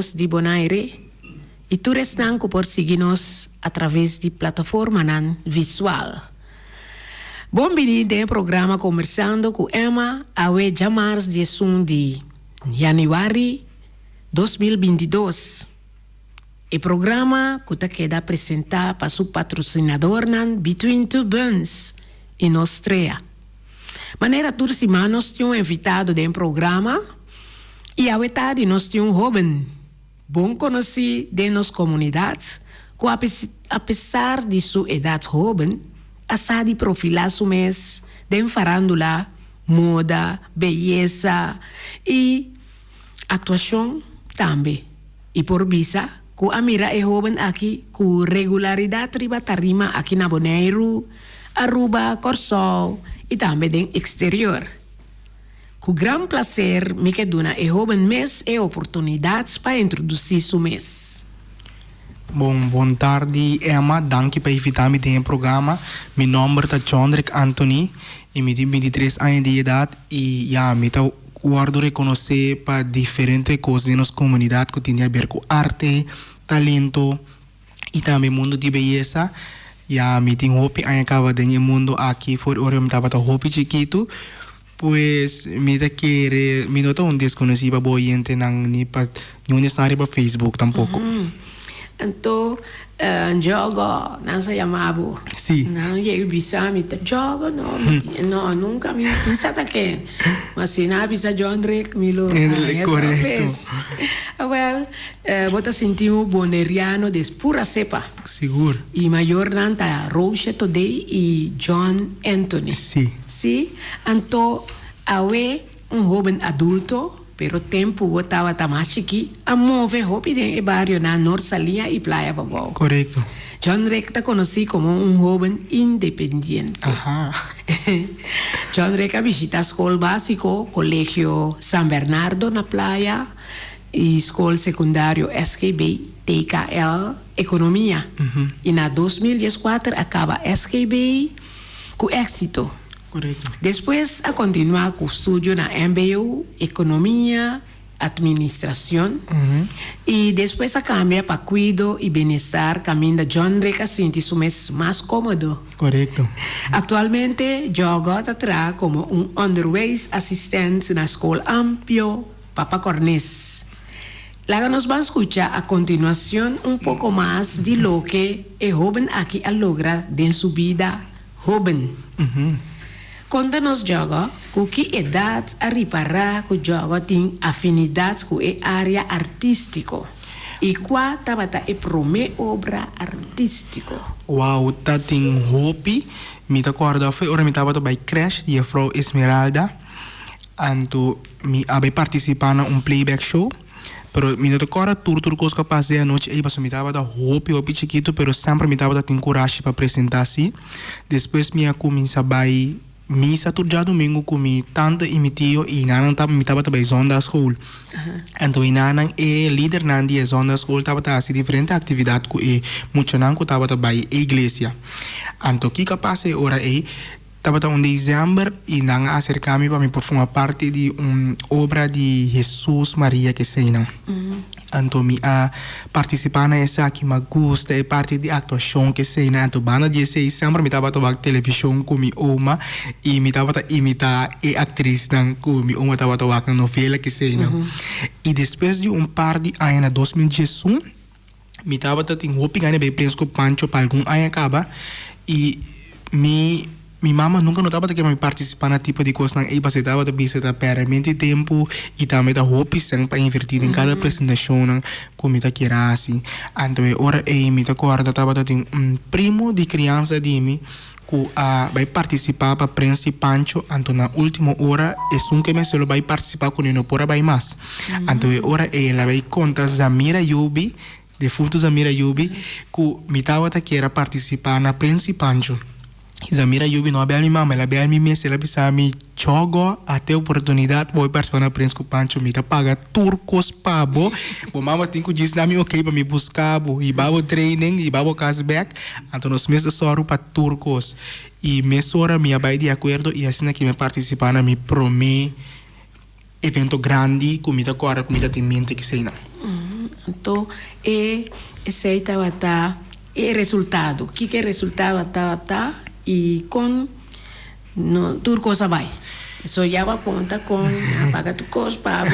voz de Bonaire e tu restan por seguir-nos através de plataforma visual. Bem-vindo ao programa Conversando com Emma, awe jamars de januário 2022. O programa que está queda apresentar para seu patrocinador Between Two Buns em Austria. Maneira turcima nós tínhamos invitado de programa e a verdade nós tínhamos jovem bom conhecido de nossas comunidades que apesar de sua idade jovem asa de profilar su mês de farándula, moda, beleza e atuação também. E por visa que a mira é jovem aqui com regularidade riba tarima aqui na Bonaire, Aruba, Corsol e também no exterior. Com grande prazer, me que dona é jovem mês e oportunidades para introduzir su mês. Boa tarde, Emma. Danke para invitar-me no programa. Meu nome é Jondrek Anthony e me tenho 23 anos de idade e me guardo reconhecer para diferentes coisas na nossa comunidade que tem a ver com arte, talento e também mundo de beleza. Me tenho hope a acaba no mundo aqui for hora me estava hope chiquito. Pues me nota desconhecido para boiente não necessário para Facebook tampouco. Então, jogo, não se chamava. Sim. Não, eu bisa me jogo, não, nunca me pensava que. Mas se não bisa Jondrek, me lo. Correto. Well, bota sentiu boneriano de pura cepa. Seguro. E maior nanta Roche Today e John Anthony. Sim. Sim. Então, awe jovem adulto. Pero tempo botava tamashiki a mover rápido em barrio na Norsalia e Playa Babao. Correto. John Rek está conhecido como jovem independente. Ajá. John Rek visita a escola básico, Colégio San Bernardo na Playa e escola secundário SKB, TKL, Economia. E na 2014 acaba SKB com êxito. Correto. Depois a continuar com o estudo na MBA, Economia, Administração. E depois a cambia para cuido e bem-estar, caminho da John Rek sente isso mais cômodo. Correto. Atualmente, joga atrás como underways assistente na escola Ampio Papa Cornés. Lá nós vamos escutar a continuação pouco mais de lo que é jovem aqui a logra em sua vida jovem. Conta-nos joga com que idade a reparar que o joga tem afinidade com a área artística e qual tabata é prome obra artística. Uau, tá tem hobby. Me tá acorda foi hora me tava by Crash de Frau Esmeralda. Anto me abe participar na playback show. Pero me não cora tudo coisa que passei a noite aí passo me tava da hobby chiquito, pero sempre me tava da tem coragem para apresentar assim. Depois me começa by misa todo dia domingo comi tanto e meu tio e nanan tava me tava também zonda school. Então nanan é líder nan de zonda school tava tá assim diferente atividade com e muito nan ko tava também igreja. Então que capaz é hora aí tava tá dezembro e nan acercar-me para me formar parte de obra de Jesus Maria que sei não. Então me a participar nessa que me gusta é parte de atuação que sei não. Então banda de sei sempre me tava tomando televisão com minha oma e me tava imitar e atriz não com minha oma tava tomando novela que sei não. E depois de par de anos 2018 me tava tendo hope ganhar bem preso com Pancho para algum ano acaba e minha mama nunca notava que eu participar na tipo de coisa não. E você estava a perder tempo e também da hope sempre para invertir em cada apresentação não como está que era assim. Então hora aí me tá corda estava tendo primo de criança de mim que vai participar para Prince Pancho. Então na última hora é que me só vai participar com ele não pode vai mais. Então hora aí ela vai contar Zamira Yubi de futuro Zamira Yubi que me estava que era participar na Prince Pancho. Zamira Yubi não abre a minha mama, ela abre a minha mesa, ela precisa me jogo até oportunidade, vou participar na prensa com o Pancho, me paga turcos pabo, o mama tem que dizer na minha ok para me buscar, e babo training, e babo cashback, então nós mesmos só para turcos, e me sora minha vai de acordo, e assim que me participar na minha prome evento grande, comida cora, comida tem mente que sei não. Então, esse estava e resultado. O que é resultado tá e com no tudo coisa vai. Só já vai conta com apaga tu coisa para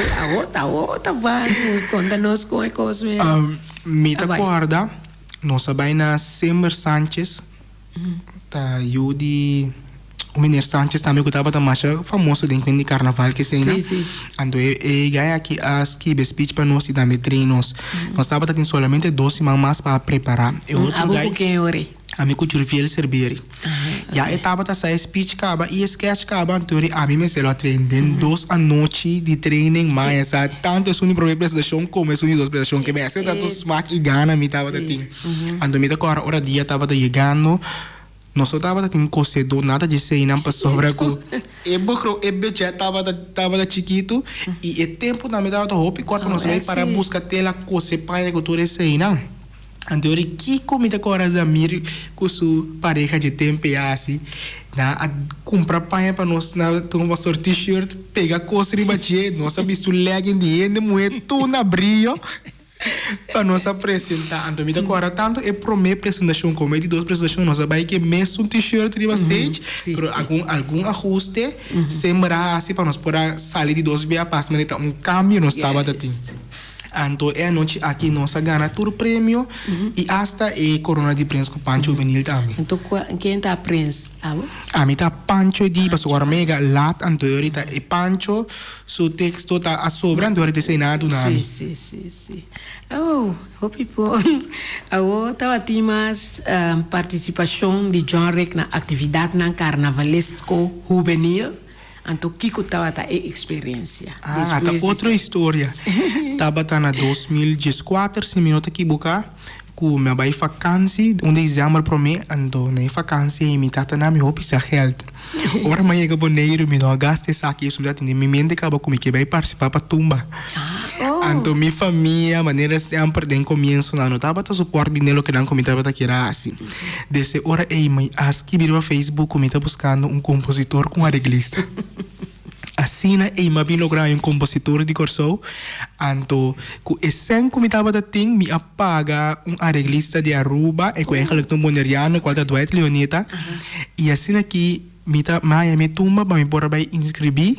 a outra vai conta nós com a coisa mesmo. Me acorda, nossa vai na Sember Sanchez, tá eu de o Miner Sanchez também que estava mais famoso dentro de carnaval que sei, né? Sim. Então ganha aqui as que speech para nós e também treinos. Nós estava tendo solamente 2 semanas para preparar. E outro guy que a mim cultura fiel servir. Já estava essa speech acaba e sketch acaba então a mim me se lo treinen 2 a noite de training mais tanto é um problema prestação como é um dos prestação que me hace tanto smack e gana me estava assim. Então me da hora dia estava chegando. Nós estava tendo cocedo nada de sei não para sobra com e budget estava chiquito e o tempo na metade do hopi corpo nós vai para buscar tela coce para que tu sei não. Então que comida agora Zamir com sua pareja de tempo assim na comprar panha para nós na tomar sorte t-shirt pegar coce ribatie nossa bicho legging de ende moer tu na brilho para nós apresentar. Então, me agora tanto é para minha apresentação como é de 2 apresentações, nós vai que mesmo t-shirt de stage, pero algum ajuste, sembrar assim para nós poder sair de 2 via passo, mas então cambio nós estava assim. Então, é a noite aqui nós ganha todo prêmio e hasta corona de Prince com Pancho Benil também. Então, quem está Prince? A mim tá Pancho de passo agora mega lat anterior tá e Pancho su texto tá a sobra anterior de senado na mim. Sim. Oh, people. Estava tem mais participação de John Rick na atividade na carnavalesco juvenil. Então, Kiko estava a experiência. Tá outra história. Tava na 2014, se me nota que buscar com minha bai vacância, onde exame para mim, então na vacância e me tata na minha opção health. Ora mas chega boneiro, me não gasta essa aqui, isso já tem me mente acaba comigo que vai participar para tumba. Então minha família, maneira sempre den começo não tava tá suporte dinheiro que não comita para que era assim. Desse hora mas as que viram a Facebook comita buscando um compositor com arreglista. Assim, mas bem lograr um compositor de corso. Então, com esse comitava da ting me apaga arreglista de Aruba e com ele que um boneriano qual da Dwight Leoneta. E assim aqui me tumba para me bora vai inscrever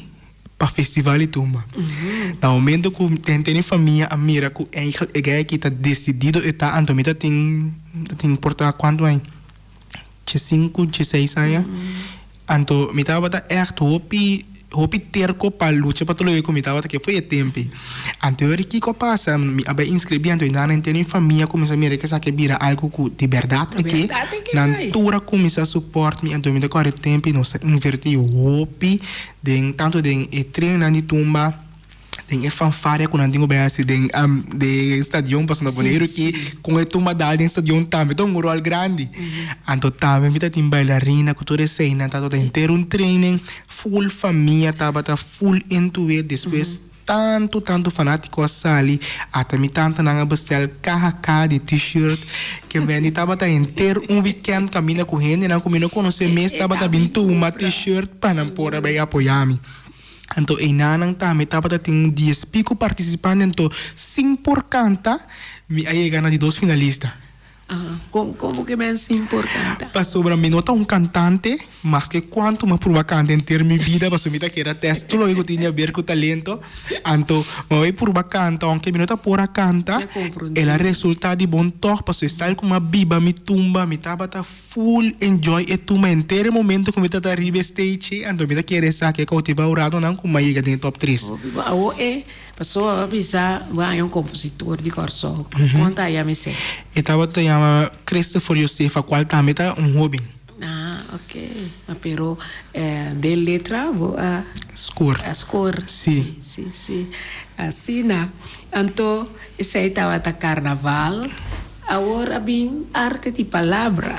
para festival de tumba. No momento que tem família a mira com ele que está decidido e tá então me tem importa quanto é? 5, 6 anos. Então me tava da hopi terco para luta para todo o comitava que foi o tempo. Anterior que passa me abai inscrever então na tem família começa a mirar que sabe vira algo de verdade que na altura começa a suporte me então me agora tempo nós invertir o hopi den tanto den treino de tumba tem fanfare quando andigo bem assim de estadião passando boneiro que com a tumba da em estadião também então um rol grande então também me tem bailarina com toda cena tá todo inteiro training full família tava full into it depois tanto fanático sali até me tanto na bestel KHK de t-shirt que me tava inteiro weekend caminha com gente não comigo conhecer mês tava bintu uma t-shirt para não pôr bem apoiar-me. Então, em nanang tami, tava tem 10 pico participantes, então, 5% me aí gana de 2 finalistas. Como que é importante? Para sobre mim, nota cantante, mas que quanto mais provocante em ter minha vida, para subir que era teste, logo eu tinha ver com talento. Então, mas provocante, aunque me nota pura canta, ela resulta de bom toque, para estar com uma biba, me tumba, me tava full enjoy e tumba inteiro momento como está arriba stage, então me querer saber que eu tive orado não como aí que tem top 3. Pessoa bisa vai compositor de corso. Conta aí a me sei. E tava te chama Christopher Yosef, a qual também tá hobby. Ok. Pero de letra score. Sim. Assim na. Então, esse aí tava ta carnaval. Agora bem arte de palavra.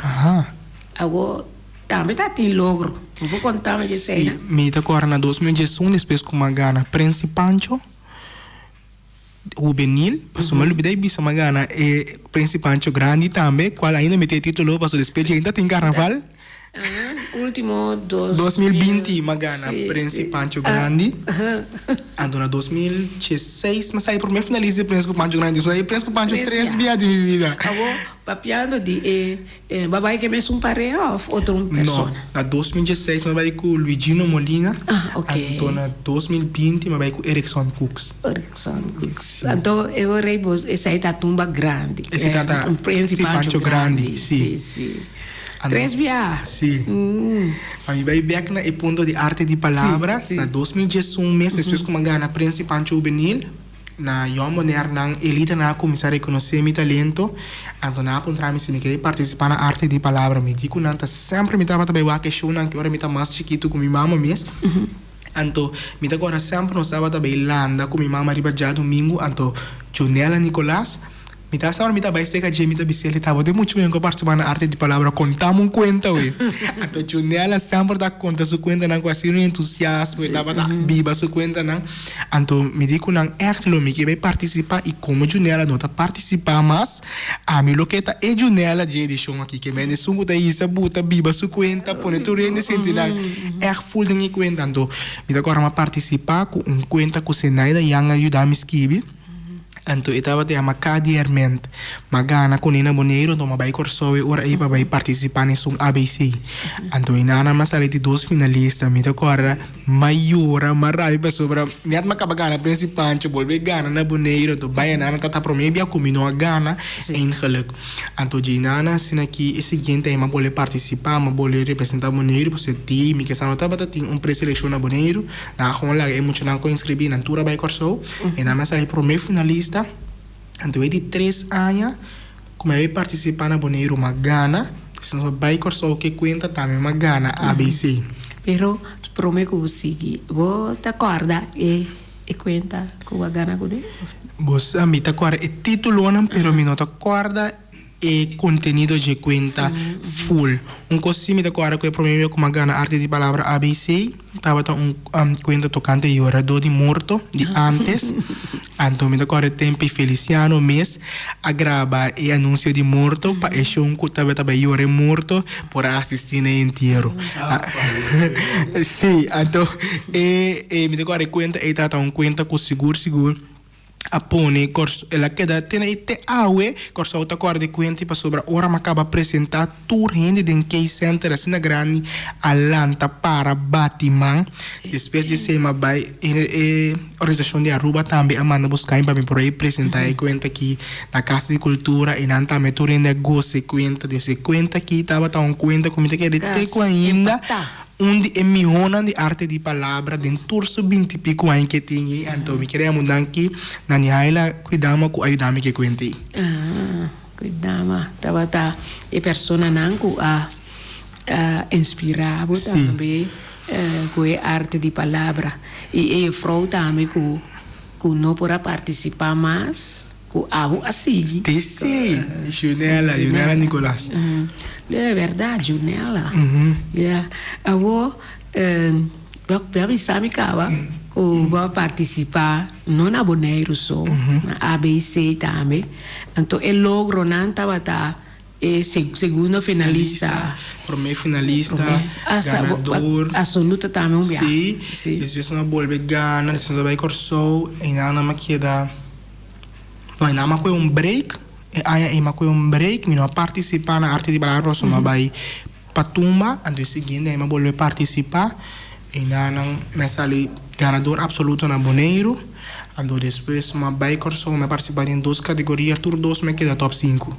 Agora também tá tem logro. Vou contar me dizer. Sim. Me tá agora na 2011 depois com uma gana Prince Pancho. Juvenil, passou mal bidei bisa magana e principante grande também, qual ainda me tem título, passou despejo ainda tem carnaval, Último 2020 magana Príncipe Pancho Grande. Aham. Ando na 2016, mas aí por mim finaliza Príncipe Pancho Grande. Isso aí Príncipe Pancho 3 dias de minha vida. Avo papiando de babai que mesmo pare of outra Não, pessoa. na 2016 eu vai com Luigino Molina. Ok. Então na 2020 eu vai com Erickson Cooks. Então eu reibos esse aí tá tumba grande. Esse tá um príncipe Pancho Grande, sim. sim. Três viagens. Sim. Aí vai back na ponto de arte de palavra. Sim. Na 2011 mês depois como gana Príncipe Pancho Juvenil. Na Yomo Nernang elite na começar a reconhecer meu talento. Então na pontra me sini que participar na arte de palavra me digo nanta sempre me tava também que show na que hora me tá mais chiquito com minha mama mesmo. Então me tá agora sempre no sábado também landa com minha mama riba já domingo. Então Junela Nicolás Mita sa mita vai ser que a gente mita bisel tava de muito bem com participar na arte de palavra contamos conta we. Então Junela sempre dá conta su conta não quase um entusiasmo tava da biba su conta não. Então me digo não echt lo me que vai participar e como Junela não tá participar mas a mi loqueta é Junela de edição aqui que me sungo da isa buta biba su conta pone tu rende senti não echt full de conta então me agora ma participar com conta com Senaida yang ajudar me escrever. Então, estava te ama cadiermente. Magana com Nina Boneiro, então, vai corsoe, ora aí, vai participar nesse ABC. Então, inana, mas ali de 2 finalistas, me agora, maiora, maraiba sobre, net macabagana, principante, volve gana na Boneiro, então, vai inana, tata promebia, combinou a gana, em geluk. Então, de inana, se aqui, é seguinte, aí, vou participar, vou representar Boneiro, você time, que essa nota, tem pré-seleção na Boneiro, na rola, é muito não inscrever, na altura, vai corsoe, e na mas ali, primeiro finalista. Então, de 3 anos, como eu participar na Boneiro Magana, se não vai correr que conta também Magana ABC. Pero prometo que segui. Vou te acorda e conta com a gana com ele. Você me acorda é título não, pero me não te acorda e conteúdo de conta full. Coisa me acorda que é problema com Magana arte de palavra ABC. Tava conta tocante e orador de morto de antes. Então me acorda tempo Feliciano mês a gravar e anúncio de morto para esse que tava yore morto por assistir inteiro. Sim, então me acorda conta e tava conta com seguro apone corso ela queda tem te awe corso outra cor de quente para sobre ora acaba apresentar tour rende den case center assim na grande alanta para Batman depois de ser uma by organização de Aruba também amanda buscar para me por aí apresentar e conta aqui na casa de cultura e não também tour rende goce conta de conta aqui tava tão conta como te quer te com ainda onde é miona de arte de palavra dentro do 20 pico anos que tinha então me queria mudar aqui na nihaila cuidamos com ajudar me que cuente cuidamos tava e persona nanku a inspirado também com a arte de palavra e frau também com não para participar mais com algo assim sim Junela Nicolás é verdade Junela eu vou sabe cava vou participar não na Boneiro só na ABC também então ele logrou não estava segundo finalista primeiro finalista ganador absoluta também sim depois não volve gana depois vai corso e não me queda vai na ma break e ma break mi no participar na arte de palavra so ma vai patumba ando seguinte e ma volve participar e não me sali ganador absoluto na Boneiro ando depois ma vai corso me participar em 2 categorias tour 2 me queda top 5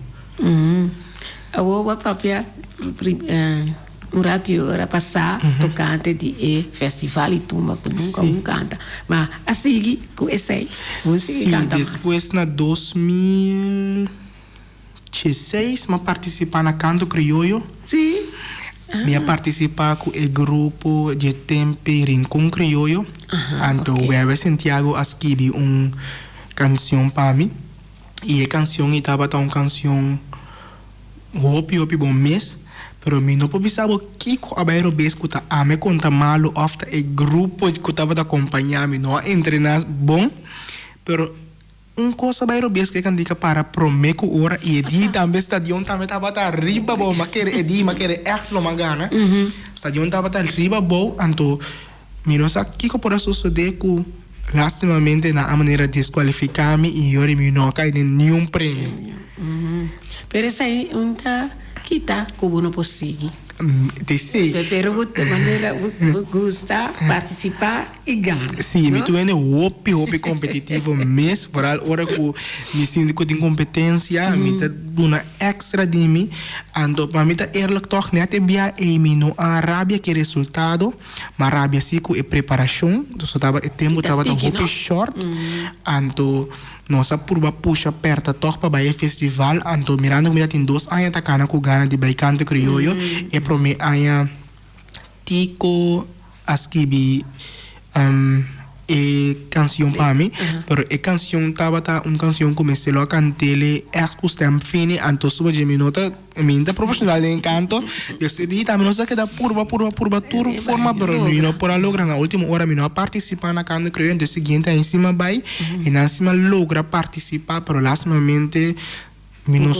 a própria ratio era passar tocante de festival e tumba que nunca canta mas a seguir com esse você canta depois na 2016 ma participar na canto criollo sim me participar com o grupo de tempo Rincón Criollo então okay. Santiago escrevi canção para mim e a canção estava uma canção hopi bom mês pero mi não pensava que a bairro bescuta a me conta malo after e grupo que estava acompanhando não entrenar bom pero coisa vai robias que kan dica para promeco ora e edi também stadion também tava tá riba bo maquere edi maquere echt lo magana stadion tava tá riba bo anto minosa kiko por eso sucede ku lastimamente na maneira de desqualificar-me e eu me não cai nenhum prêmio. Pero essa aí unta kita como não possível. Te sei. Pero de maneira gusta participar e ganhar. Sim, me tu é hopi competitivo mesmo, por hora que me sinto que tem competência, me tá dando extra de mim, ando para mim tá eerlijk toch net bia e me no a rabia que resultado, mas rabia sim que é preparação, então tava o tempo tava tão hopi short, ando nossa purba puxa perto toch para baie festival, ando mirando que me tem 2 anos tá cana com gana de baie canto criollo, e pro me aya tico askibi e canção para mim, pero e canção tava canção comecei a cantar echt custom fine anto suba de minuta minta profissional em canto decidi também não sei que da purba tour forma pero não por logra na última hora me não participar na canto creio no seguinte em cima vai e na cima logra participar pero lastimamente não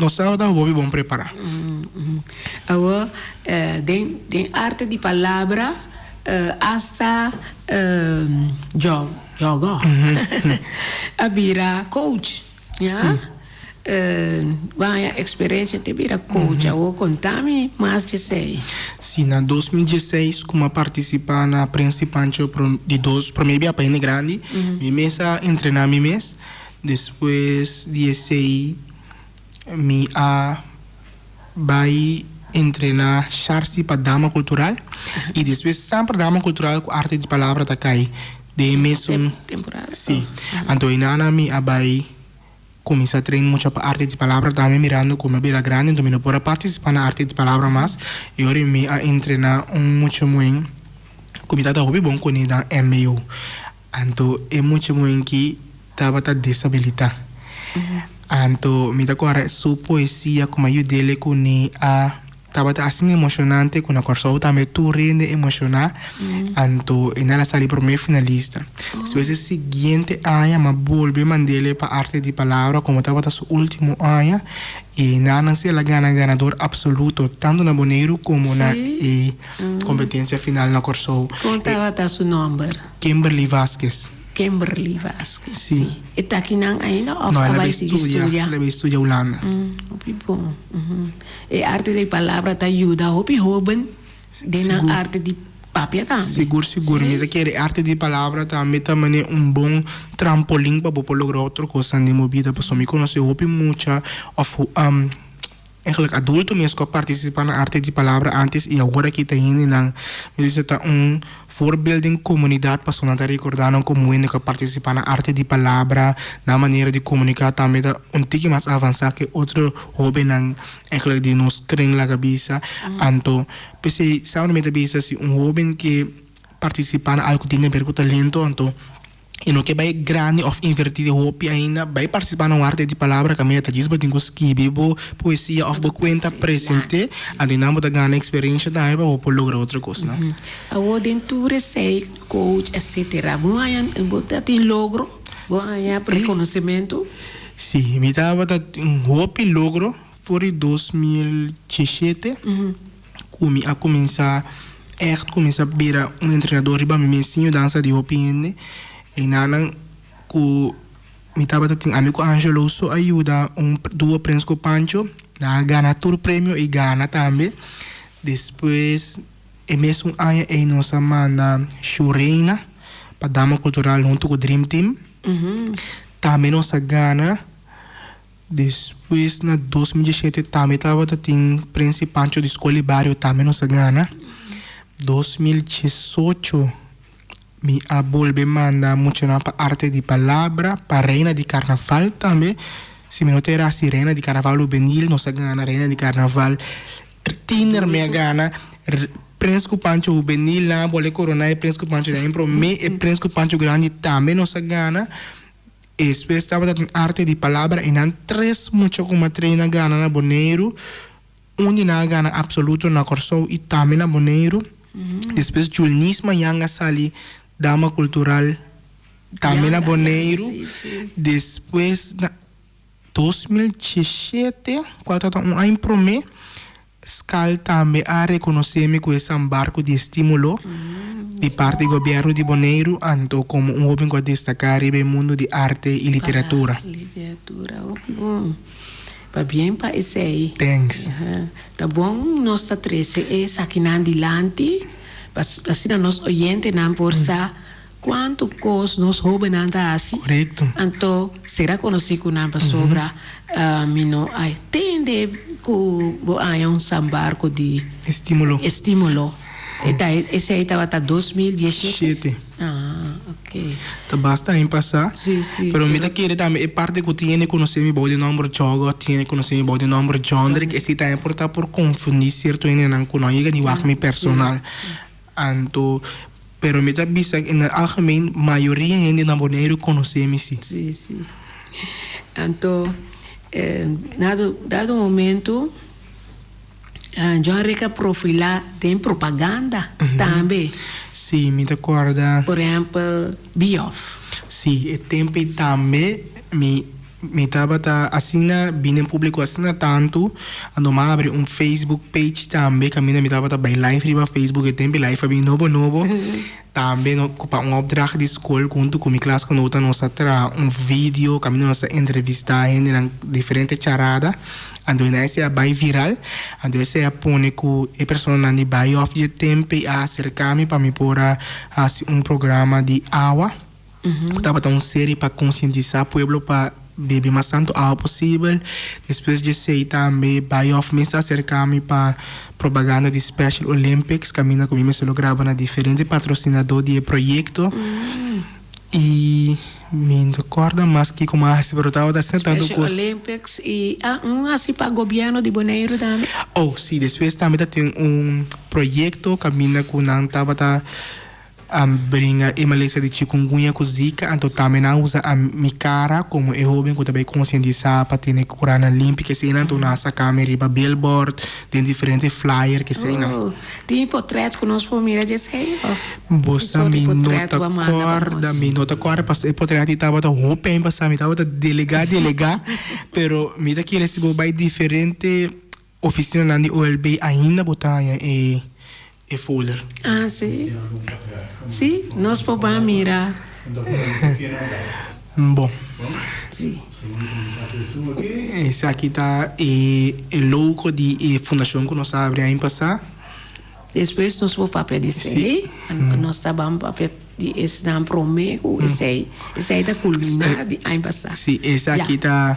estava bom preparar. Agora, den arte de palavra hasta jogo. A vira coach, já? Vai a experiência de vira coach. Agora, contame mais de sei. Sim, na 2016, como participar na principante de 2, para mim, para ele grande, me mesa treinar me mês, depois 16 me vai treinar charsi para dama cultural e depois sempre dama cultural com arte de palavra tá cai de mesmo temporada sim então inana me vai começar a treinar muito para arte de palavra também mirando como bela grande então me não pode participar na arte de palavra mas eu me a treinar muito muito como tá hobby bom com ele da MU então é muito muito que tava tá desabilitar anto me da agora sua poesia como eu dele com a tava assim emocionante com a corso também tu rende emocionar anto e nela sali por mim finalista depois o seguinte ano ma volve mandele para arte de palavra como tava su último ano e nana se la ganador absoluto tanto na Bonaire como na competência final na corso contava su nome Kimberly Vasquez. Sim. E tá aqui não ainda ou vai estudar? Ela vai estudar Holanda. Bom. E arte de palavra te ajuda a jovem de na arte de papel também. Seguro. Mas que arte de palavra também é bom trampolim para poder lograr outra coisa na minha vida. Porque me conhece muito eigenlijk adulto mesmo que participar na arte de palavra antes e agora que está indo na está voorbeeld in comunidade para sonar recordando como é que participar na arte de palavra na maneira de comunicar também da tique mais avançado que outro hobby na eigenlijk de nos kring la cabeça anto pensei sabe me cabeça se hobby que participar na algo tinha perco talento anto e não que vai grande of invertido hobby ainda vai participar na arte de palavra caminha tá diz botinho escrever poesia of conta presente ali não da ganhar experiência daí para poder lograr outra coisa não a dentro sei coach etc boa botar tem logro boa reconhecimento sim me tava hobby logro foi 2017 como a começar a virar treinador riba me ensinou dança de hobby e nanan ku mitaba tating amigo Angelo so ajuda duo Prensco Pancho na gana tour prêmio e gana também depois e mesmo ano e nossa manda Shurena para dama cultural junto com o Dream Team também nossa gana depois na 2017 também tava tating Príncipe Pancho de Escola Barrio também nossa gana 2018 me volve manda muito na arte de palavra para reina de carnaval também se me não terá sirena de carnaval juvenil nossa gana reina de carnaval tiner me gana Prensco Pancho juvenil na bole corona e Prensco Pancho da impro me e Prensco Pancho grande também nossa gana e depois estava dando arte de palavra e não três muito como treina gana na Bonaire onde na gana absoluto na Corso e também na Bonaire depois julnismo yanga sali dama cultural também na Boneiro. Sim, sim. Depois, na 2017, quando eu um ano para mim, Scal também a reconhecer-me com esse barco de estímulo de parte do governo de Boneiro, então como um homem que destacar no mundo de arte e literatura. Literatura, bom. Para bem para esse aí. Thanks. Tá bom, nós está trece aqui na adiante, assim nós oyente não por quanto cos nós roubam nada assim. Correto. Então, será conhecido na sobra mino ai tende que há um sambarco de estímulo. Esse aí estava até 2017. Ah, ok. Tá basta em passar. Sim, sim. Pero me tá querendo também é parte que tiene conhecer mi body number jogo, tiene conhecer mi body number genre, que esse tá importante por confundir certo em não conhecer ni wak mi personal. Então, pero me tá bisa na algemeen maioria gente na Boneiro conhecer mi sim. Sim, sim. Então, dado momento já reca profilar tem propaganda também. Sim, me acorda. Por exemplo, Bioff. Sim, e tempo também me estava assina bem em público assina tanto, ando abre um Facebook page também, que me estava bem live riba Facebook, e tempo live bem novo. Também no para um opdracht de escola junto com minha classe que nota nossa tra um vídeo, que nossa entrevista em diferente charada. Ando esse é bem viral, ando esse é pone com a pessoa na de buy off de tempo a acercar-me para me pôr um programa de água. Eu estava uma série para conscientizar o povo para beber mais tanto água possível. Depois de sei também buy off me acercar-me para propaganda de Special Olympics, caminha comigo se lo grava na diferente patrocinador de projeto. E me recorda mais que como a se estava sentando Special Olympics e assim para o governo de Boneiro também. Oh, sim, depois também tem um projeto caminha com não estava brinca emalência de chikungunya com zika, então também não usa a minha cara como eu bem que também conscientizar para ter corona limpa que se não então nessa câmera para billboard tem diferente flyer que se não tem portrait que nós podemos mirar de sei bosta me nota corda passou o portrait estava da roupa em passar me estava da delegar pero me daqui ele se vai diferente oficina na OLB ainda botar e folder. Ah, sim. Sim, nós podemos mirar. Bom. Sim. Esse aqui está o logo de fundação que nós abrimos em passar. Depois nós vamos papel de sei. Nós estávamos papel de esse não prometo, esse aí está culminado de em passar. Sim, esse aqui está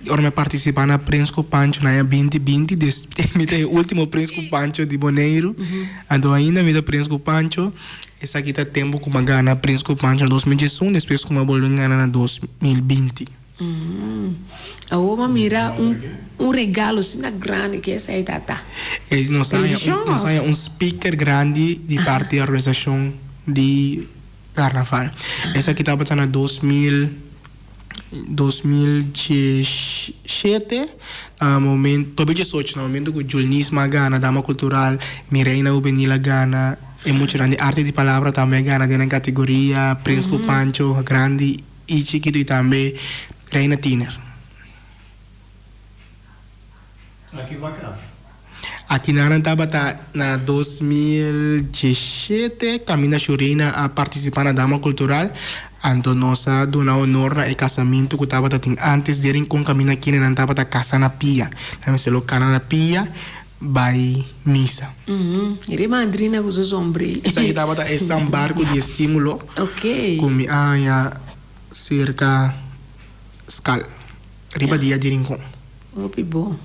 ora me participar na Prensco Pancho na 2020, me tem o último Prensco Pancho de Boneiro, então ainda me dá Prensco Pancho, esse aqui tá tempo que eu ganhei Prensco Pancho em 2021, depois que eu vou ganhar na 2020. Agora mira regalo assim grande que esse aí tá. Esse não sai um speaker grande de parte da organização de Carnaval. Esse aqui estava na 2017, momento 2018, no momento que o Julnisma gana, Dama Cultural, Mireina Ubenila gana, e muito grande arte de palavra também gana na categoria Príncipe Pancho, grande e chiquito e também Reina Tiner. Aqui para casa. Aqui na Arantaba na 2017, Camina Churina a participar na Dama Cultural. Então, nós dona honor na casamento que estava antes de ir com Camina aqui na Arantaba da casa na pia. Também se lo cana na pia, vai missa. Ele mandrina com os sombri. Essa aqui estava esse barco de estímulo. Ok. Com minha cerca escala. Riba dia de rincon. Opi bom.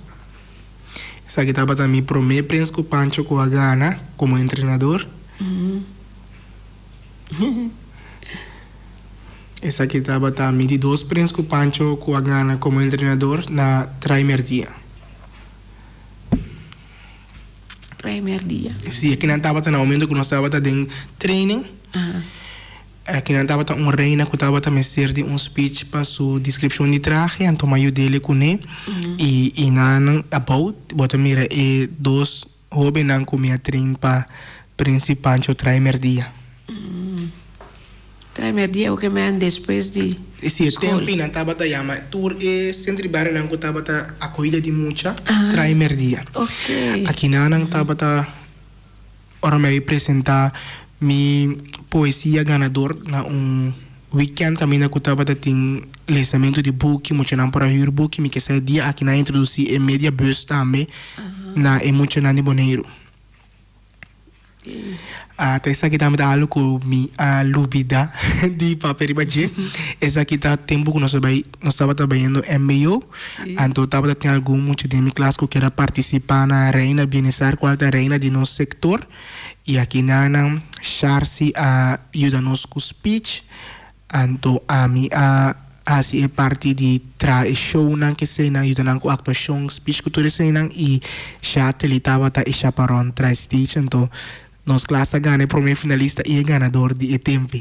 Essa aqui estava também pro meu Príncipe Pancho com a Gana como treinador. Essa aqui estava também de dois Príncipe Pancho com a Gana como treinador na primeiro dia. Primeiro dia. Sim, aqui não estava no momento que nós estávamos em training. Aqui não estava uma reina que estava também ser de speech para sua descrição de traje, então meio dele com ele e não about, bota mira e dois jovens não comia treino para Príncipe Pancho primeiro dia. Trai merdia o que me han después de Esse escola. tempo na tabata yama tour e centro bar nang ko tabata acolhida de mucha Ah. trai merdia. Ok. Aqui na nang tabata ora me apresentar mi poesia ganador na weekend caminha com tabata tem lançamento de book, muito não para ir book, me que sai dia aqui na introduzir e media bus também na e muito na Boneiro. Até essa aqui também dá algo com mi a lubida de papel baje. Essa aqui tá tempo que nós estava trabalhando MBO. Então estava tem algum muito de minha classe que queira participar na reina bienestar qual é a reina de nosso setor. E aqui na Charcy ajuda-nos com speech. Então a mi assim é parte de show nan que sei na ajuda com atuação speech que tudo sei nan e já ele estava tá e chaperon trai stage então nos classe ganha para mim finalista e ganador de tempo.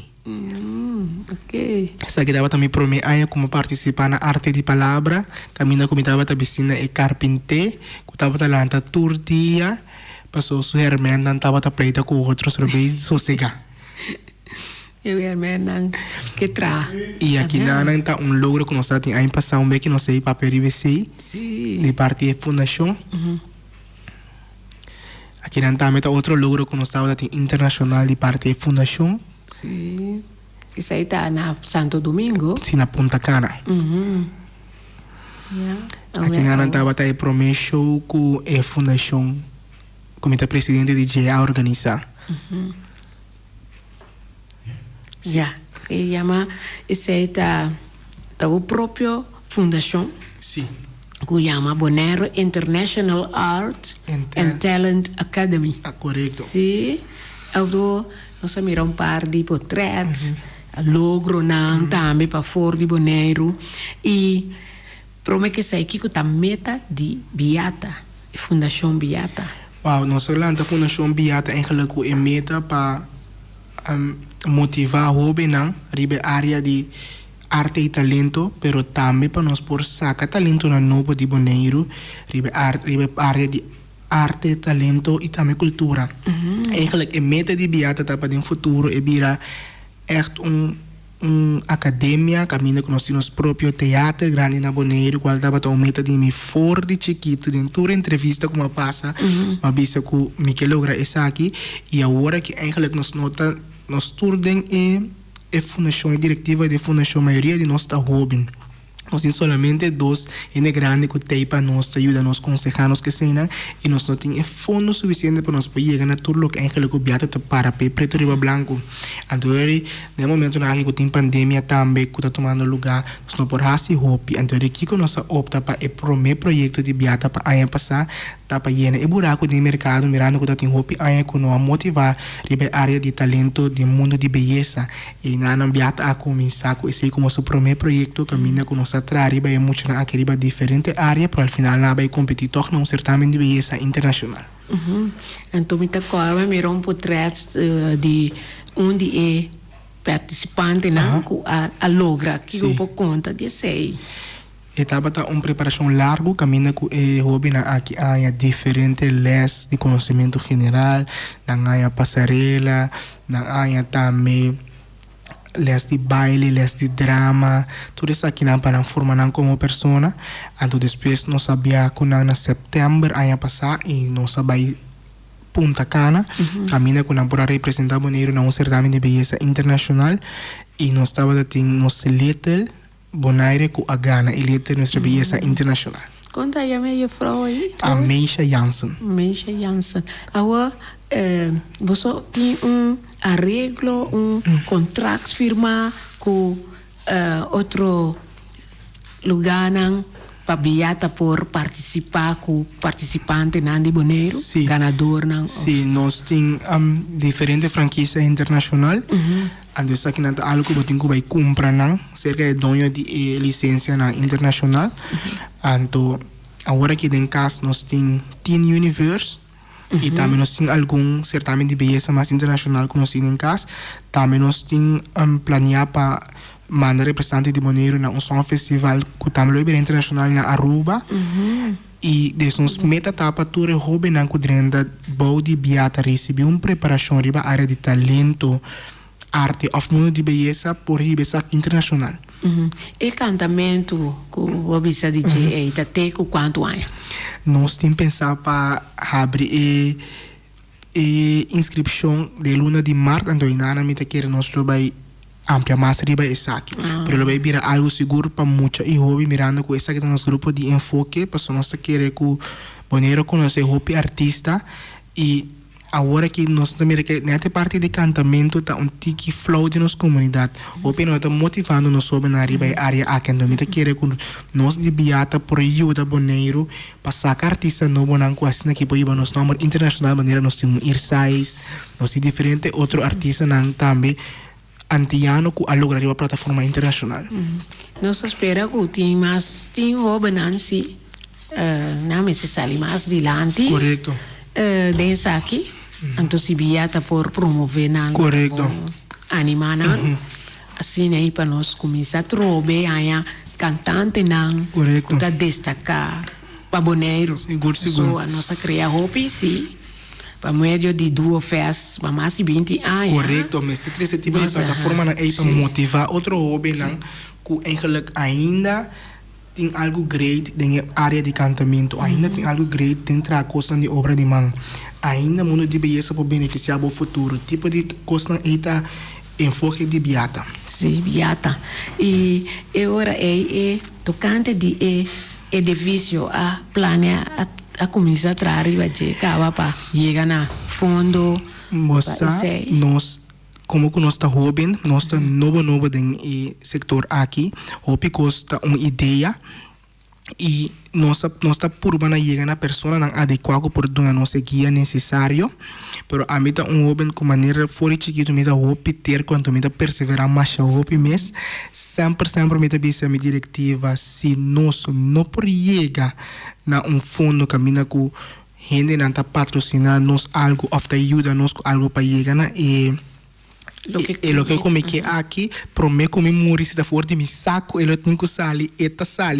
Ok. Essa aqui estava também para mim aí como participar na arte de palavra, caminha como estava tá piscina e carpinte, que estava tá lanta turdia, passou su hermen nan estava tá pleita com outros rebeldes sossega. Eu ia me nang que tra. E aqui na tá logro que nós tem aí passar que nós sei papel IBC Sim. de parte da fundação. Aqui na também tá outro logro que nós tem internacional de parte da fundação, Sim. Isso aí tá na Santo Domingo. sim na Punta Cana. Yeah. Aqui na tava tá pro show com a fundação, comitê presidente de GA organizar. Já. Que chama isso aí tá o próprio fundação Sim. que chama Bonaire International Art and Talent Academy. Correto. Sim. Aldo nós miramos um par de portretos, logro não também para fora de Bonaire e promete que sai aqui com a meta de Beata, Fundação Beata. Wow, nós olhamos a fundação Beata eigenlijk é meta para motivar jovens na área de arte e talento, pero também para nós por sacar talento na novo de Bonaire, área de arte, talento e também cultura. Eigenlijk é meta de Beata tá para o futuro e vira echt academia, caminha com nós próprio teatro grande na Bonaire, qual estava a meta de me for de chiquito, de toda entrevista como passa, uma vista que me que logra essa aqui, e agora que eigenlijk nós nota, nós turdem e fundação e diretiva de fundação, a maioria de nós está jovem. Nós temos somente dois ene grande que tem para nós ajuda nos conselhos que senam e nós não temos fundo suficiente para nós poder chegar na tudo que eigenlijk o biata para preto riba branco. Então, no momento na que tem pandemia também que está tomando lugar, nós não podemos se hope. Então, aqui que nós opta para o primeiro projeto de biata para aí passar, tá para llenar o buraco do mercado, mirando que tem hope aí que nós motivar a área de talento do mundo de beleza e na biata a começar com esse como seu primeiro projeto caminha com nós atrás e muito na aquela diferente área para al final na vai competir num certamen de beleza internacional. Então, me acordo, me um portreto de de participante a logra que eu vou conta de sei. Estava uma preparação larga, caminha com hobby na aqui há diferentes les de conhecimento general, na há passarela, na há também les de baile, les de drama, tudo isso aqui não para formar como pessoa. Então depois nós sabia que na setembro ano passado e nós sabia Punta Cana, caminha com para representar Bonaire na certamen de beleza internacional e nós estava tendo nosso little Bonaire com a Ghana, ele é nossa beleza internacional. Conta aí a minha frau aí. A Meisha Jansen. Meisha Jansen. Agora, você tem arreglo, contrato firmado com outro lugar para Beata por participar com participante de Bonaire, ganador não. Sim, nós temos diferentes franquias internacionais. Então, aqui nós algo que eu vai comprar cerca de dono de licença internacional. Então, agora que em caso nós temos Teen Universe e também nós temos algum certamen de beleza mais internacional que nós temos em casa. Também nós temos planeado para mandar representante de Bonaire na som festival que também é internacional na Aruba. E desde nos meta etapa tudo é hobby na kudrenda bau de Beata receber uma preparação riba área de talento arte of mundo de beleza por beleza internacional. E cantamento que o bisa DJ tá te com quanto ano? Nós temos pensado para abrir inscrição de luna de março, então ainda não me quer nós vai amplia mais riba esse aqui. Pero lo vai virar algo seguro para muita e hobby mirando com esse aqui no nosso grupo de enfoque, para nós querer que bonero conhecer hobby artista e agora que nós também que nessa parte de cantamento tá tiki flow de nossa comunidade. O peno tá motivando nós sobre na riba área aqui, então me querer que nós de biata por ajuda boneiro para sacar artista novo não com assim que pode nos número internacional maneira nós temos Irsais, nós temos diferente outro artista não também antiano que a lograr a plataforma internacional. Nós espera que tem mais tem hobby Nancy não me se sali mais dilante. Correto. Densa aqui. Então se biata por promover na correto animar assim aí para nós começar a trobe aí cantante não correto para destacar para boneiro seguro so a nossa criar hobby sim para meio de duas festas para mais de 20 anos correto mas esse tipo de plataforma aí para motivar outro hobby não que eigenlijk ainda tem algo great na área de cantamento, ainda tem algo great dentro da coisa de obra de mão, ainda mundo de beleza para beneficiar o futuro, tipo de coisa aí tá enfoque de biata. Sim, biata. E agora é tocante de edifício a planear a começar a trabalhar de cava para chegar na fundo. Moça, nós como que nós está jovem, nós está novo no sector aqui, hobby custa uma ideia e nós está por uma chegar na pessoa não adequada por dar nossa guia necessário, pero a mim tá jovem com maneira fora chiquito me tá hobby ter quanto me tá perseverar mais hobby mes sempre me tá bisa minha diretiva se nós não por chegar na fundo caminha com gente não tá patrocinar nos algo ou tá ajuda nos algo para chegar na lo que eu comecei aqui, prometo me morir se for de me saco, eu tenho que sair,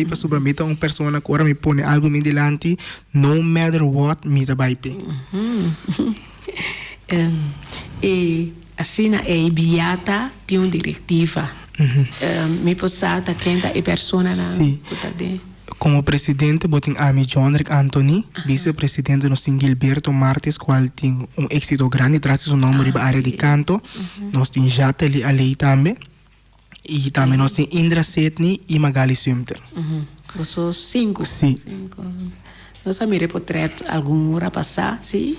para submeter uma pessoa que agora me põe algo me delante, no matter what, me da vai bem. E assim na biata tem uma diretiva. Me passada quem é pessoa na como presidente, botem a mim John Rick Anthony, vice-presidente no Gilberto Martins, qual tem êxito grande, traz seu nome para a área de canto. Nós temos Jateli Ali também. E também nós temos Indra Setni e Magali Sumter. São 5. Sim. Nós mirei portrait alguma hora passar, sim.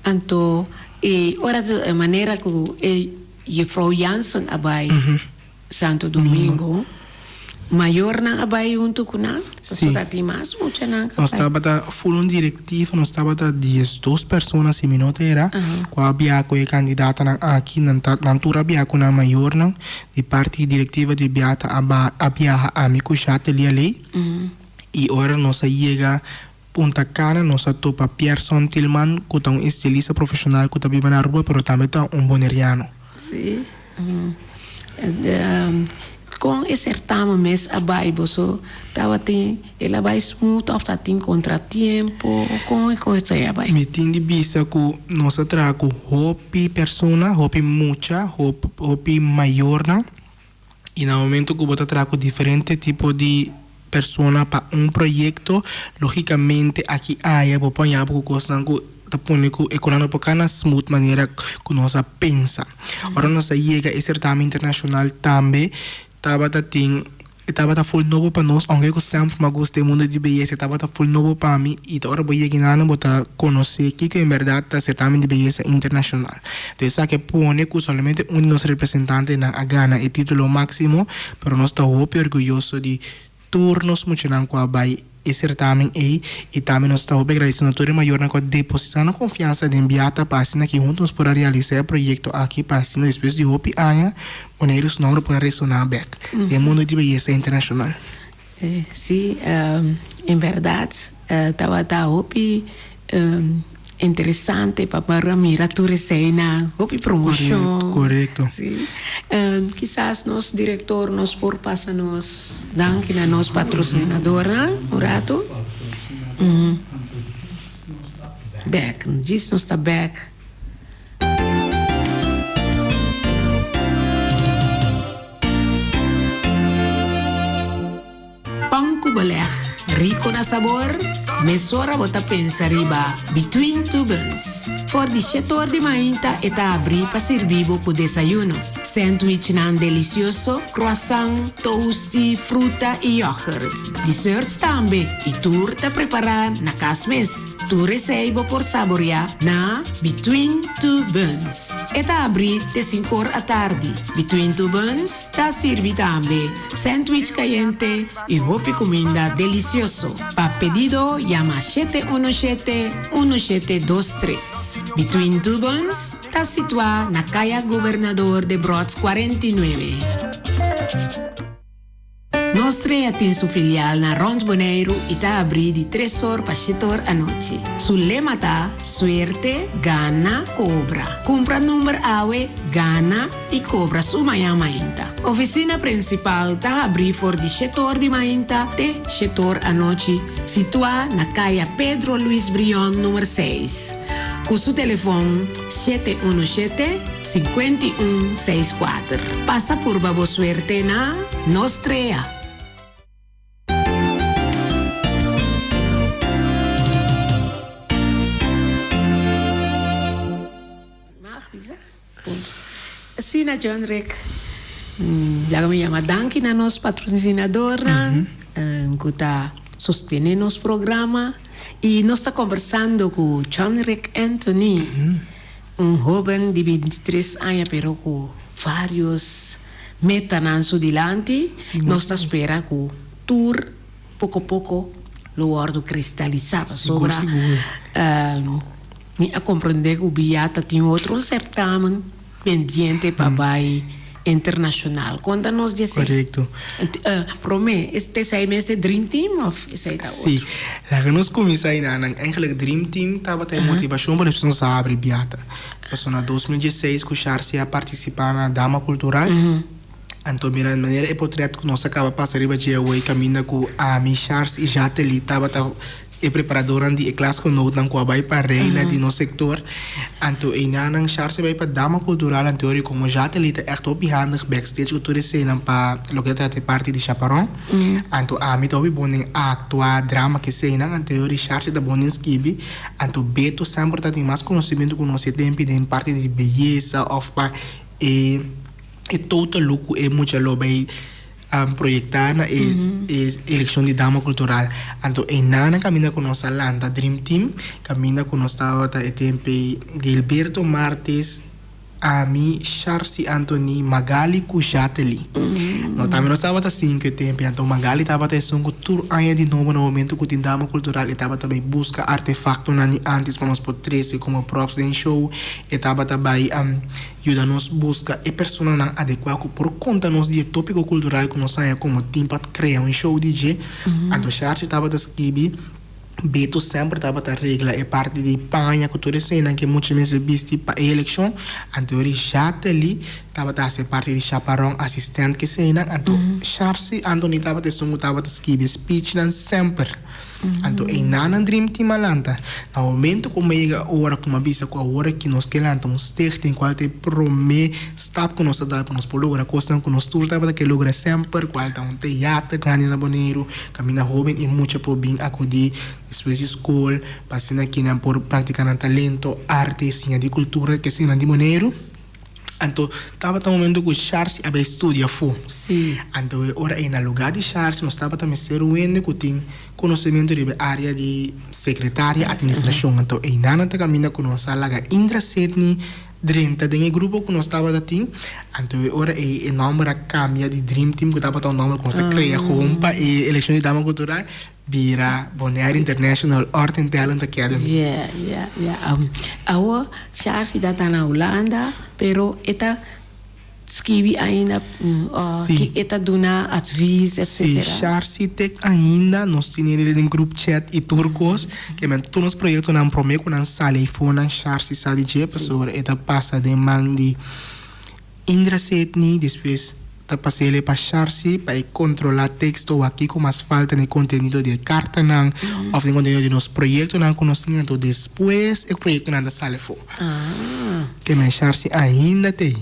Então, e hora de maneira que a Frau Jansen abai Santo Domingo. Maior na abai junto com nós, só tem mais muita na nós estava full diretiva, nós estava 12 pessoas se minuto era, com a biaco e candidata aqui na altura biaco na maior não, de parte diretiva de biata a biaha amigo chata ali, e ora nós chega Punta Cana, nós topa Pierson Tillman, que é um estilista profissional que está vive na rua, pero também é um boneriano. Sim. Com esse certame mês abai so tava tem ela vai smooth of tá tem contratempo com coisa aí abai me tem de bisa que nós trago hobby persona hobby mucha hobby maior não e no momento que você trago diferente tipo de persona para projeto logicamente aqui aí vou pôr algo coisa que taponico economico porque na smooth maneira que nós pensa agora nós chega esse certame internacional também estava full novo para nós, aunque eu sempre me gostei muito de beleza, estava full novo para mim e agora vou chegar na botar conhecer que em verdade está certamen de beleza internacional. Então isso que pone que somente um dos representantes na Ghana é título máximo, pero nós estamos muito orgulhosos de turnos muito na qual vai esse certamen e também nós estamos agradecendo a toda maior na qual depositar a confiança de enviar para assim que juntos para realizar o projeto aqui para assim depois de hopi aia maneiros não para ressonar back no mundo de beleza internacional. Sim, em verdade estava hopi interessante para mirar tudo isso na hopi promoção. Correto. Sim. Quizás nosso diretor nos por passa nos danke na nosso patrocinador, um rato. Back, diz nos está back. beleg, rico na sabor, mesora bota pensa riba between two buns. For di setor di mainta eta abri pa servibo po desayuno. Sandwich nan delicioso, croissant, toasty, fruta e yogurt. Desserts tambe, e tur ta preparar na casmes. Tu receibo por saborear na Between Two Buns. Eta abri de 5 à tarde. Between Two Buns ta sirvi tambe sandwich caliente e hopi comida delicioso. Pa pedido, llama 717-1723. Between Two Buns está situado na calle Governador de Brods 49. Nostra tem sua filial na Rons Boneiro e está abrindo de 3 horas para 7 horas à noite. Su lema tá suerte, gana, cobra. Compra número AWE, gana e cobra sua manhã mainta. Oficina principal está abrindo for de 7 horas de mainta de 7 horas à noite, situada na calle Pedro Luis Brion, número 6. Com seu telefone 717-5164. Passa por Babo Suerte na Nostrea. Assim, na John Rick, já me chama danke na nosso patrocinador, que está sostenendo nosso programa. E nós estamos conversando com John Rick Anthony, jovem de 23 anos, pero com vários metas adiante. Nós estamos esperando que o tour, pouco a pouco, lo ordo cristalizado. Sobre a compreender que o Biata tem outro certamen pendiente para vai internacional. Conta-nos disso. Correto. Prome, este sei mesmo Dream Team of sei da outro? Sim, lá que nós começamos eigenlijk Dream Team estava tendo motivação para nós abrir Biata. Passou na 2016 que o Charles ia participar na Dama Cultural. Então, de maneira é portreto que nós acaba passando para dia hoje caminho com a minha Charles e já ali estava e preparadora de classe com nós não vai para reina de nosso sector. Então, e na Charles vai para Dama Cultural em teoria como já ali está echt opgehandig backstage que tu recebe para lo que trata parte de chaparrão. Então, a mim também bom em actuar drama que sei na em teoria Charles da bom em skibi. Então, beto sempre tem mais conhecimento com nosso tempo em parte de beleza of para e todo lucro é muito logo proyectar na eleição de Dama Cultural. Então, em nana camina com nossa landa Dream Team, camina com nossa tempo Gilberto Martes, Ami, Charci Anthony, Magali Cujateli. Nós também estava assim que tempo, então Magali estava tendo tur aia de novo no momento que o Dama Cultural estava também busca artefacto na antes para nós poder como props em show, estava também ajuda nos busca e persona não adequada por conta nos de tópico cultural que nós saia como team para criar um show DJ. Então Charci estava descrever Beto sempre estava a regra é parte de panha que toda cena que muitas vezes viste para a eleição. Então ele já ali estava a ser parte de chaparrão assistente que cena. Então Charles Anthony estava a escrever speech sempre. Então em nana Dream Team alanta. No momento como chega a hora como avisa com a hora que nós queremos ter tem qual te promete stop que nós dá para nós por lograr coisa que nós tour estava que logra sempre qual tá teatro grande na Boneiro caminha jovem e muito por bem acudir depois de escola passando aqui na por praticar talento arte ciência de cultura que se na de Boneiro. Então, estava no momento que o Charles havia estudado fora. Sim. Então, agora, no lugar de Charles, nós estava também ser o que tem conhecimento da área de secretária, administração. Então, e nada está caminhando com nós, lá Indra Setni, Drenta, tem um grupo que nós estava assim. Então, agora, o nome cambia de Dream Team, que estava o nome como se cria, para a eleição de Dama Cultural. Vira Bonaire International Art and Talent Academy. Agora, Charles está na Holanda, pero está escreve ainda que está dando advies, etc. Sim, Charles tem ainda, nós temos ele em grupo chat e turcos, que todos os projetos não prometem na sala e fona Charles sabe de pessoa, está passa de mão de Indra Setni, depois passei ele para Charles para controlar texto aqui com mais falta de conteúdo de carta não ou de conteúdo de nosso projeto não conhecimento depois o projeto não da sala for que me Charles ainda tem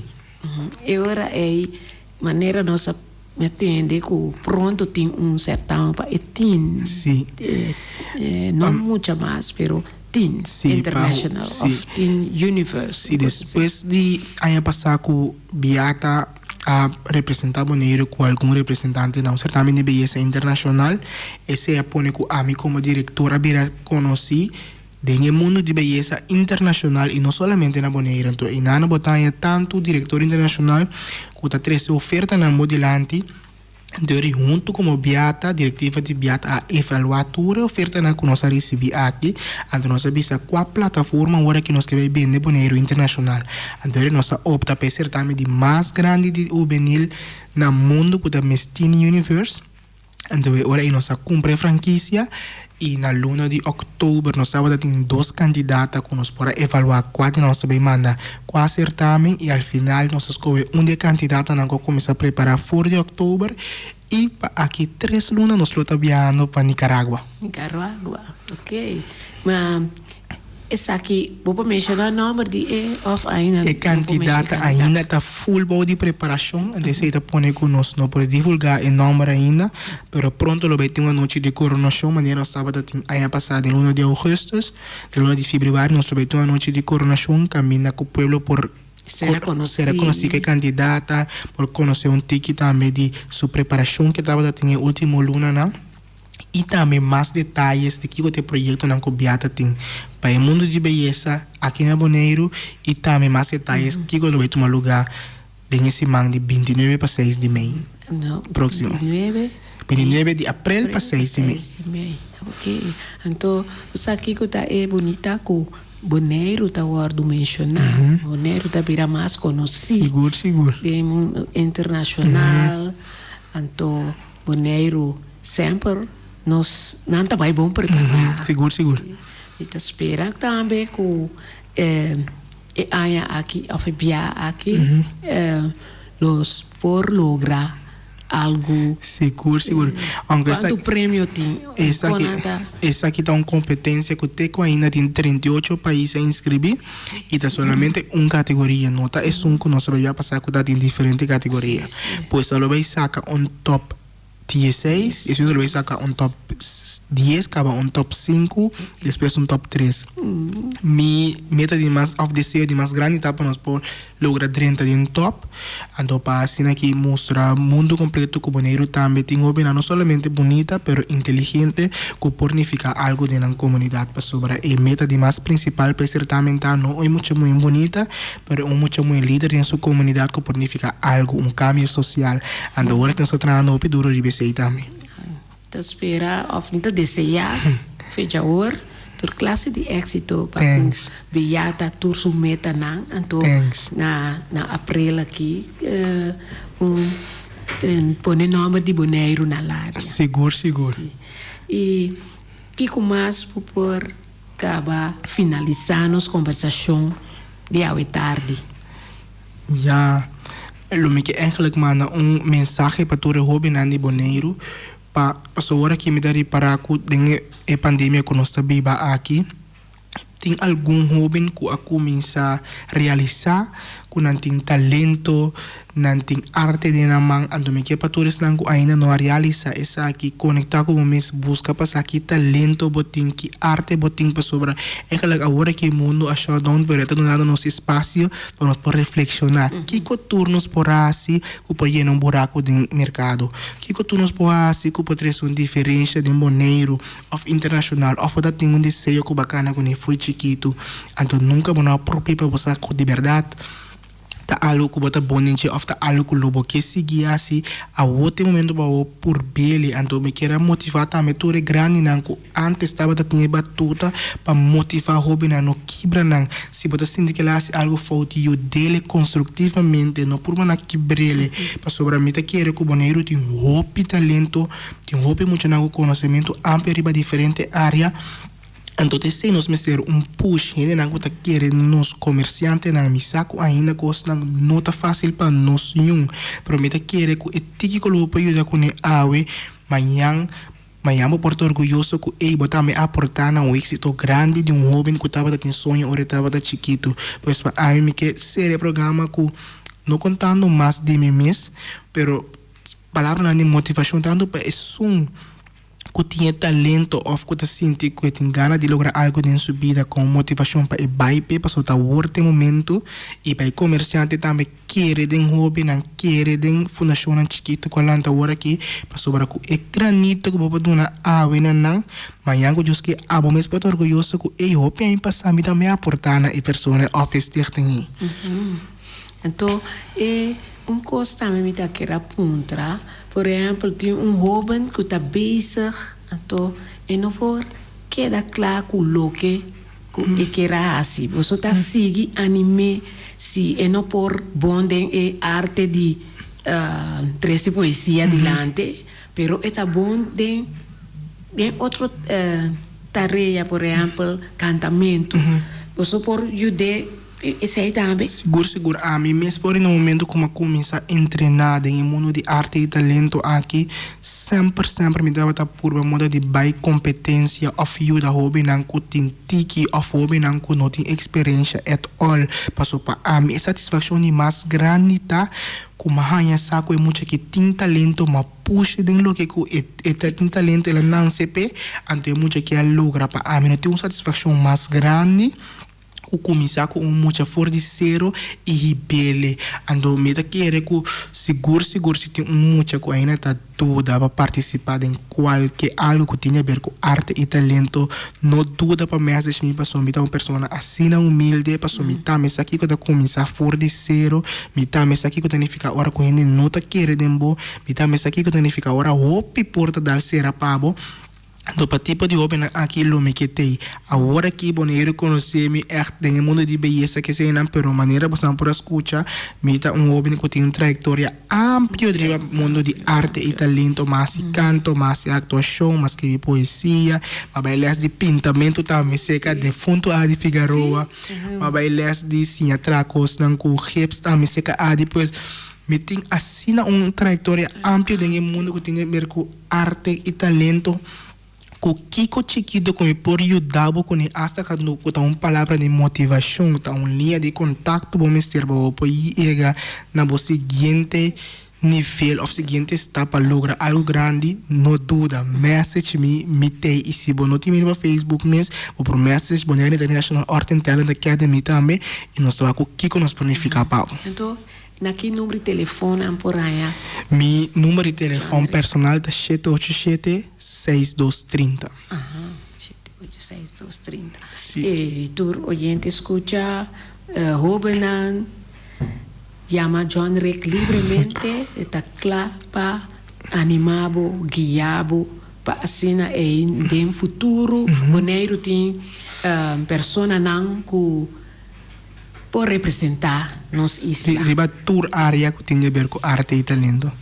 e agora é maneira nossa me atende que pronto tem certame para teen. Sim. Não muito mais, pero teen. Sim, International sim. of Teen Universe. Sim, depois de aí passar com Beata a representar Bonaire com algum representante de um certame de beleza internacional, esse é pone com a mim como diretora para conhecer no mundo de beleza internacional e não somente na Bonaire. Então, e na Botanha tanto diretor internacional que está trazendo oferta na modelante. Então, junto com a Beata, diretiva de Beata, a evaluar toda a oferta que nós recebemos aqui. Então, nós sabemos qual plataforma agora que nós queremos vender Bonaire internacional. Então, nós opta para ser também de mais grande de juvenil no mundo que é Teen Universe. Então, agora nós cumpre franquia. E na luna de outubro, nós sábado tem 2 candidatas que nós podemos evaluar qual nós vamos mandar qual certamen e ao final nós escolhemos de candidato que começa a preparar fora de outubro e aqui 3 lunas nós estamos viajando para Nicarágua. Nicarágua, ok. Mas essa aqui, vou mencionar o nome de of ainda. A candidata ainda está full body preparação, então se está pondo conosco, não pode divulgar o nome ainda, mas pronto lo vai ter uma noite de coronação, maneira sábado tem aí passado em luna de agosto, de luna de fevereiro, nós vai ter uma noite de coronação, caminha com o povo por será conhecer que candidata, por conhecer ticket também de sua preparação que estava tem o último luna, não? E também mais detalhes de que o projeto na Beata tem para o mundo de beleza aqui na Bonaire e também mais detalhes que o vai tomar lugar nesse mês de 29 para 6 de maio. Não, Próximo. 29 de abril para 6 de maio. Ok. Então, você aqui que está bonita com Bonaire está guardo mencionar. Bonaire está vira mais conhecido. Seguro. De mundo internacional. Então, Bonaire sempre nós não está bem bom preparar. Seguro. E te espera também que haya aqui, aqui, los por lograr algo. Seguro. Aunque Quanto prêmio tem? Essa aqui está uma competência que o TECO ainda tem 38 países a inscrever e está solamente uma categoria. Nota é um que nós vamos passar que está em diferentes categorias. Pois só vai sacar um top 16, e depois vai sacar um top 10, acaba um top 5, e depois um top 3. Mi meta de mais of desejo de mais grande etapa nós por lograr 30 de um top. Então para assim aqui mostrar o mundo completo que o Bonaire também tem uma não somente bonita, pero inteligente, que pornifica algo de na comunidade para sobre a meta de mais principal para ser também não é muito bonita, pero é muito líder em sua comunidade que pornifica algo, cambio social. Então agora que nós estamos trabalhando o duro de BCI também. Te espera of niet te desejar, fecha hoor, tur classe de éxito para Beata tur su meta na, então na april aqui põe nome de Bonaire na área. Seguro. Sim. E que com mais por acabar finalizar nossa conversação de hoje tarde. Ja, lo que eigenlijk manda mensagem para todo jovem de Bonaire. Para a hora que me dá para a pandemia que nós estamos vivendo aqui, tem algum jovem que começa a realizar, que não tem talento, não tem arte de na mão, então me que para todos que ainda não realiza essa aqui, conectar com o mês, busca para aqui talento, botin, que arte botin para sobre. É que agora que o mundo achou down, pero está dando nosso espaço para nós por reflexionar. Que turnos por assim, que pode ir num buraco do mercado. Que turnos por assim, que pode trazer uma diferença de Bonaire, of internacional, of pode ter desejo que bacana quando foi chiquito, então nunca vou próprio para você de verdade. Tá algo que bota bonito, ou tá algo que lobo que seguir assim, a outro momento para o por bele, então me queira motivar também tudo grande não, antes estava da tinha batuta para motivar o hobby não quebra não, se bota sentir que lá assim algo falta eu dele construtivamente, não por uma quebrele, para sobre a meta querer que o Bonaire tem hobby talento, tem hobby muito não conhecimento amplo riba diferente área. Então, se nós meter push, ainda não está querendo nos comerciantes na misaco ainda costa não está fácil para nós nenhum. Prometa querer que o típico lobo ajuda com a awe, amanhã eu porto orgulhoso que ele também aportar um êxito grande de jovem que estava tendo sonho ou estava chiquito. Pois para a mim que ser programa que não contando mais de mim mesmo, pero palavra de motivação tanto para que tinha talento ou que sente que tem ganas de lograr algo em sua vida com motivação para ir para soltar o momento e para comerciante também querer de hobby não querer de fundação chiquito com a lanta hora aqui para sobrar com é granito que vou dar a wena não mas eu acho que a bom mesmo estou orgulhoso que é hobby aí passar me também aportar na pessoa office de tem então coisa também me quer apontar. Por exemplo, tem jovem que está bezig, então, e não for queda claro que o que quer assim. Você está seguindo anime, se e não por bonden e arte de treze poesia dilante, pero está bom de outra tarefa, por exemplo, cantamento. Você por ajudar. Isso aí também? Seguro. A mim mesmo, no momento como começar a treinar em mundo de arte e talento aqui, sempre me dava por uma moda de bai competência of you da hobby não tem tiki of hobby não tem experiência at all. Passou para a minha satisfação e mais grande tá como hanya saco é muito que tem talento mas puxa dentro do que tem talento ela não se pê então é muito que ela logra para a mim tem uma satisfação mais grande o começar com muita força de zero e rebelde. Ando me da querer que seguro se tem muita coisa ainda tá dúvida para participar em qualquer algo que tenha a ver com arte e talento. Não dúvida para message me passou me uma pessoa assim humilde passou me tá mas aqui que tá começar força de zero me tá mas aqui que tá ficar hora com ele não tá querer dembo me tá mas aqui que tá ficar hora hope porta dar será pabo. Então, para tipo de hobby aquilo me que tem. Agora que boneiro conhecer-me no mundo de beleza que se não, pero maneira você por escutar, me tá hobby que tem uma trajetória ampla de mundo de arte e talento, mas canto, mas atuação, mas que poesia, mas bailes de pintamento também seca de fundo a de Figueroa, mas bailes de sinhatracos, não com hips também seca a depois me tem assim uma trajetória ampla no mundo que tem a ver com arte e talento. Com Kiko chiquito como por ajudar com hasta quando tá uma palavra de motivação, tá uma linha de contato bom mister para chegar na seguinte nível ou seguinte etapa para lograr algo grande, não dúvida, message me tem e se não tem no Facebook mesmo, ou por message na International Art and Talent Academy também e nós vamos com Kiko nos planificar para. Então, naquele número de telefone por aí? Mi número de telefone personal é 787-6230. Aham, 787-6230. Sim. E tu, oyente, escuta, Robenan, llama John Rick livremente, está claro para animar, guiar, para assim, em futuro, boneiro tem pessoa não que por representar nos isla. Riba tour área que tem a ver com arte e talento.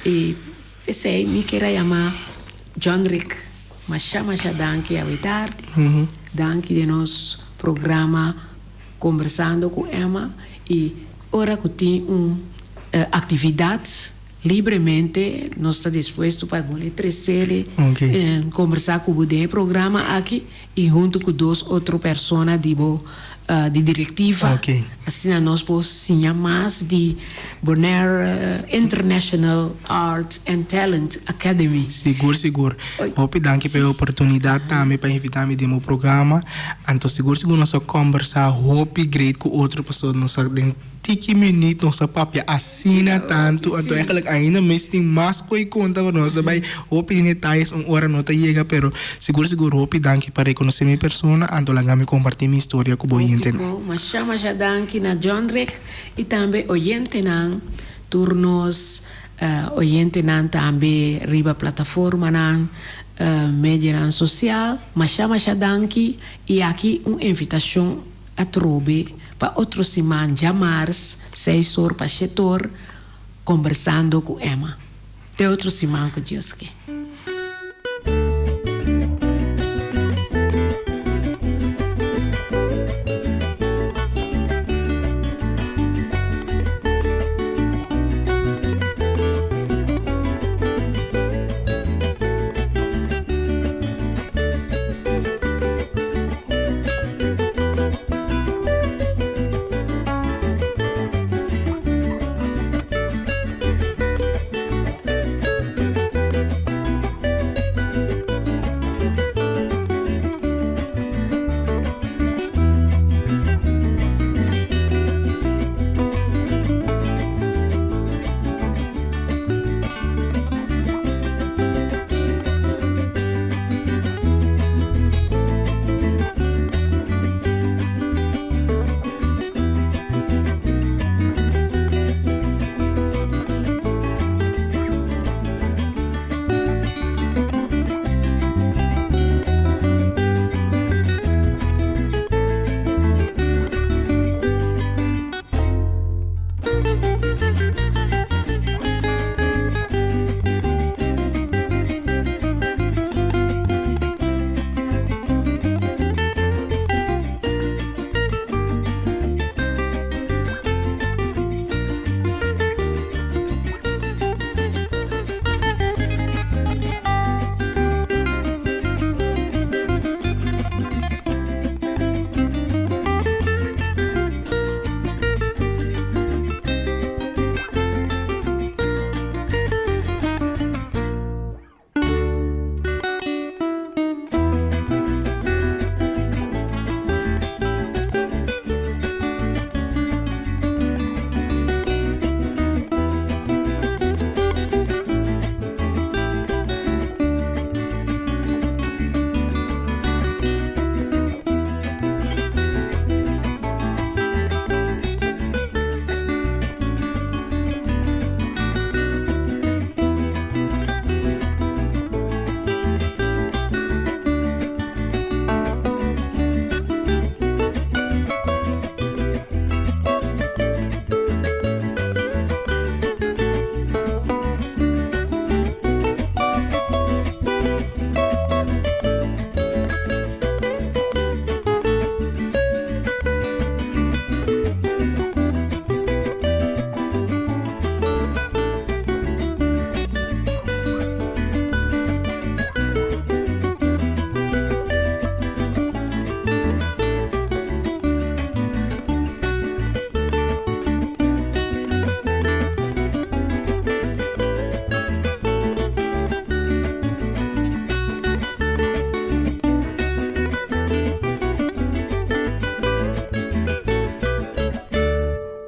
E pensei, me queria chamar John Rick, mas chama danke a tarde, danke de nosso programa conversando com Emma e ora que tem atividades livremente, nós estamos dispostos para trazer conversar com o programa aqui e junto com duas outras pessoas de diretiva. Assim nós podemos mais de Bonaire International Art and Talent Academy. Seguro. Hope danke pela oportunidade também para invitar-me de meu programa. Então seguro nós conversar hope great com outra pessoa nós tiki minuto nossa papia assina tanto então é que ainda mais tem mais coisa conta para nós vai hope detalhes hora não chega pero seguro hope danke para reconhecer minha pessoa então lá me compartilhar minha história com o oyente mas chama já danke na John Rick e também oyente não turnos oyente não também riba plataforma não mídia social mas chama já danke e aqui uma invitação a trobe para outro semana, já março, 6 horas para 7 horas, conversando com Emma. Tem outro semana que Deus quer.